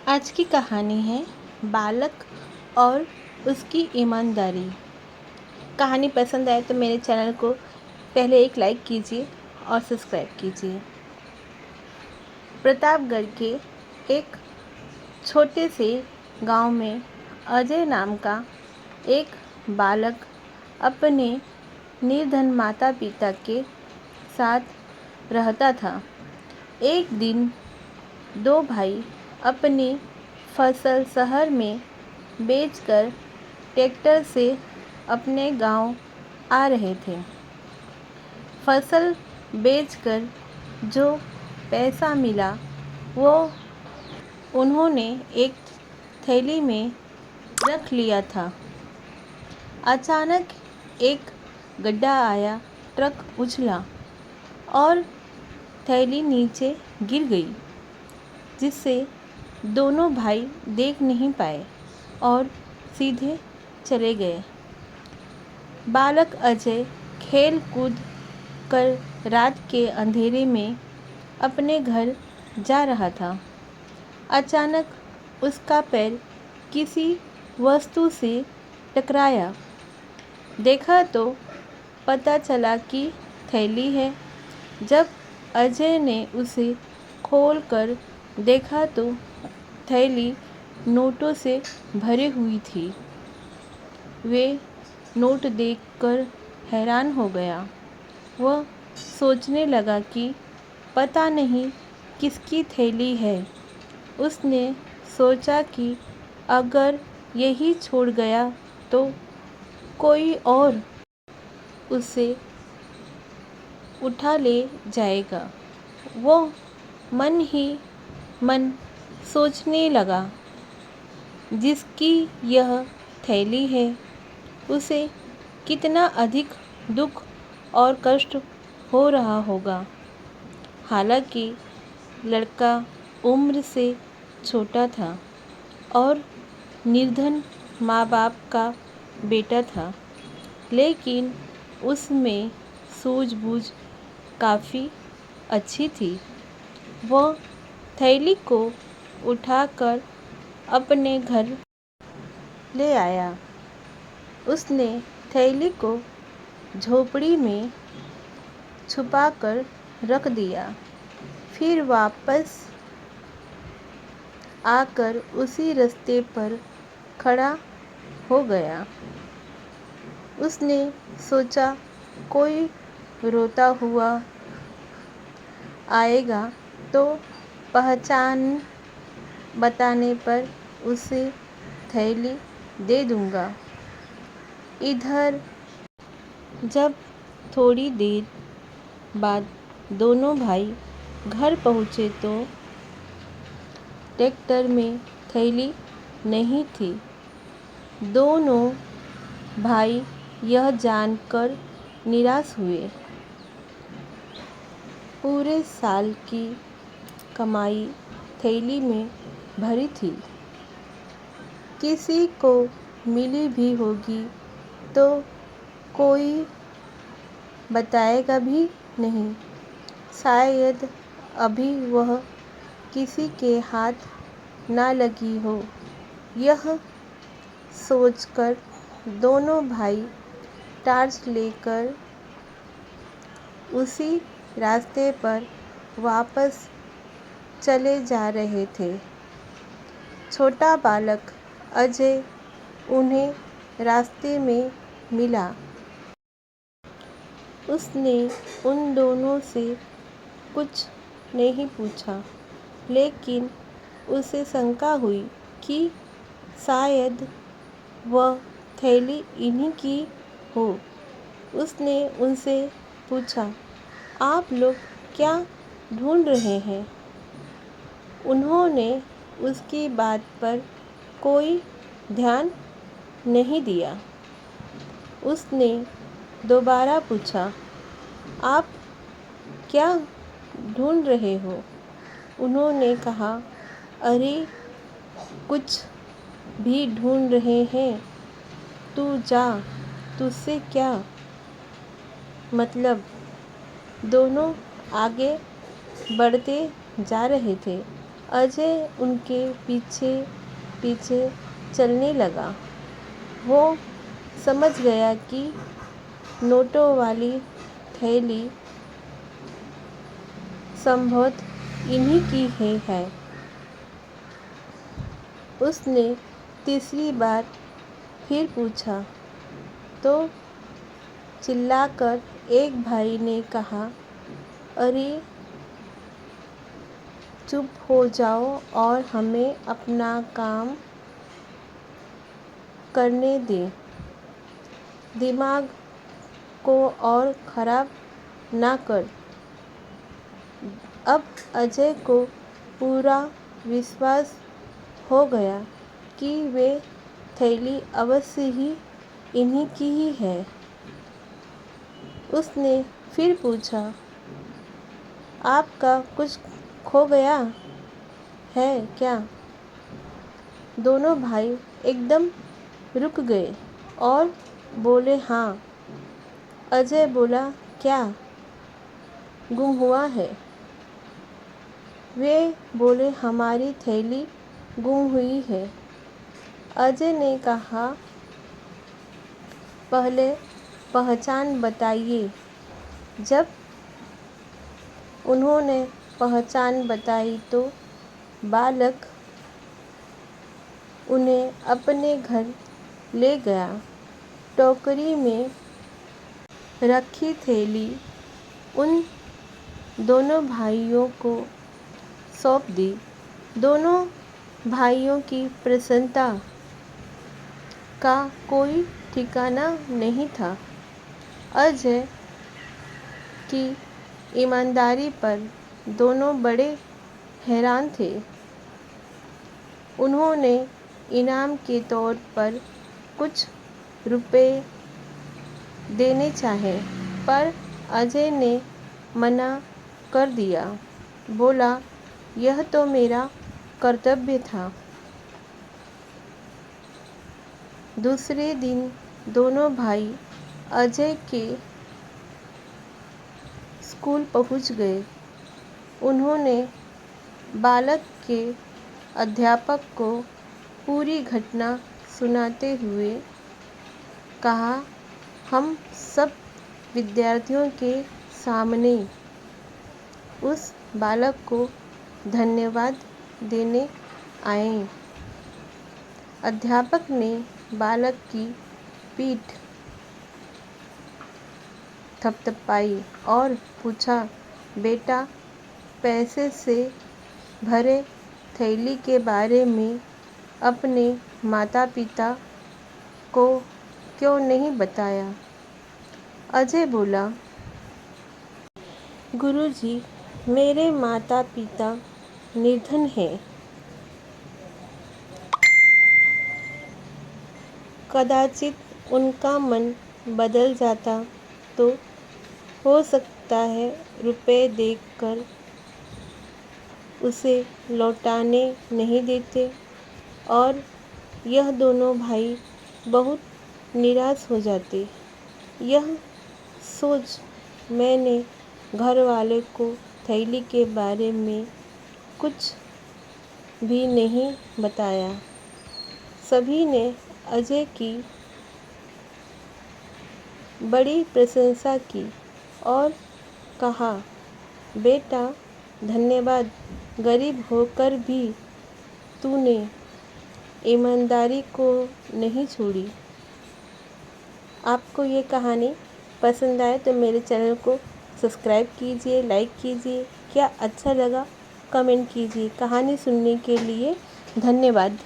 आज की कहानी है बालक और उसकी ईमानदारी। कहानी पसंद आए तो मेरे चैनल को पहले एक लाइक कीजिए और सब्सक्राइब कीजिए। प्रतापगढ़ के एक छोटे से गांव में अजय नाम का एक बालक अपने निर्धन माता पिता के साथ रहता था। एक दिन दो भाई अपनी फसल शहर में बेचकर ट्रैक्टर से अपने गांव आ रहे थे। फसल बेचकर जो पैसा मिला वो उन्होंने एक थैली में रख लिया था। अचानक एक गड्ढा आया, ट्रक उछला और थैली नीचे गिर गई, जिससे दोनों भाई देख नहीं पाए और सीधे चले गए। बालक अजय खेल कूद कर रात के अंधेरे में अपने घर जा रहा था। अचानक उसका पैर किसी वस्तु से टकराया। देखा तो पता चला कि थैली है। जब अजय ने उसे खोलकर देखा तो थैली नोटों से भरी हुई थी। वे नोट देखकर हैरान हो गया। वह सोचने लगा कि पता नहीं किसकी थैली है। उसने सोचा कि अगर यही छोड़ गया तो कोई और उसे उठा ले जाएगा। वो मन ही मन सोचने लगा, जिसकी यह थैली है उसे कितना अधिक दुख और कष्ट हो रहा होगा। हालांकि लड़का उम्र से छोटा था और निर्धन माँ बाप का बेटा था, लेकिन उसमें सूझबूझ काफ़ी अच्छी थी। वह थैली को उठाकर अपने घर ले आया। उसने थैली को झोपड़ी में छुपाकर रख दिया। फिर वापस आकर उसी रास्ते पर खड़ा हो गया। उसने सोचा कोई रोता हुआ आएगा तो पहचान बताने पर उसे थैली दे दूंगा। इधर जब थोड़ी देर बाद दोनों भाई घर पहुँचे तो ट्रैक्टर में थैली नहीं थी। दोनों भाई यह जानकर निराश हुए। पूरे साल की कमाई थैली में भरी थी। किसी को मिली भी होगी तो कोई बताएगा भी नहीं। शायद अभी वह किसी के हाथ ना लगी हो। यह सोचकर दोनों भाई टॉर्च लेकर उसी रास्ते पर वापस चले जा रहे थे। छोटा बालक अजय उन्हें रास्ते में मिला। उसने उन दोनों से कुछ नहीं पूछा, लेकिन उसे शंका हुई कि शायद वह थैली इन्हीं की हो। उसने उनसे पूछा, आप लोग क्या ढूंढ रहे हैं? उन्होंने उसकी बात पर कोई ध्यान नहीं दिया। उसने दोबारा पूछा, आप क्या ढूंढ रहे हो? उन्होंने कहा, अरे कुछ भी ढूंढ रहे हैं। तू जा, तुझसे क्या मतलब। दोनों आगे बढ़ते जा रहे थे। अजय उनके पीछे पीछे चलने लगा। वो समझ गया कि नोटों वाली थैली संभवतः इन्हीं की है। उसने तीसरी बार फिर पूछा तो चिल्लाकर एक भाई ने कहा, अरे चुप हो जाओ और हमें अपना काम करने दे। दिमाग को और ख़राब ना कर। अब अजय को पूरा विश्वास हो गया कि वे थैली अवश्य ही इन्हीं की ही है। उसने फिर पूछा, आपका कुछ खो गया है क्या? दोनों भाई एकदम रुक गए और बोले, हाँ। अजय बोला, क्या गुम हुआ है? वे बोले, हमारी थैली गुम हुई है। अजय ने कहा, पहले पहचान बताइए। जब उन्होंने पहचान बताई तो बालक उन्हें अपने घर ले गया। टोकरी में रखी थैली उन दोनों भाइयों को सौंप दी। दोनों भाइयों की प्रसन्नता का कोई ठिकाना नहीं था। अजय की ईमानदारी पर दोनों बड़े हैरान थे। उन्होंने इनाम के तौर पर कुछ रुपए देने चाहे, पर अजय ने मना कर दिया। बोला, यह तो मेरा कर्तव्य था। दूसरे दिन दोनों भाई अजय के स्कूल पहुंच गए। उन्होंने बालक के अध्यापक को पूरी घटना सुनाते हुए कहा, हम सब विद्यार्थियों के सामने उस बालक को धन्यवाद देने आए। अध्यापक ने बालक की पीठ थपथपाई और पूछा, बेटा, पैसे से भरे थैली के बारे में अपने माता पिता को क्यों नहीं बताया? अजय बोला, गुरुजी, मेरे माता पिता निर्धन हैं। कदाचित उनका मन बदल जाता तो हो सकता है रुपए देकर उसे लौटाने नहीं देते। और यह दोनों भाई बहुत निराश हो जाते। यह सोच मैंने घर वाले को थैली के बारे में कुछ भी नहीं बताया। सभी ने अजय की बड़ी प्रशंसा की और कहा, बेटा, धन्यवाद। गरीब होकर भी तूने ईमानदारी को नहीं छोड़ी। आपको ये कहानी पसंद आए तो मेरे चैनल को सब्सक्राइब कीजिए, लाइक कीजिए। क्या अच्छा लगा कमेंट कीजिए। कहानी सुनने के लिए धन्यवाद।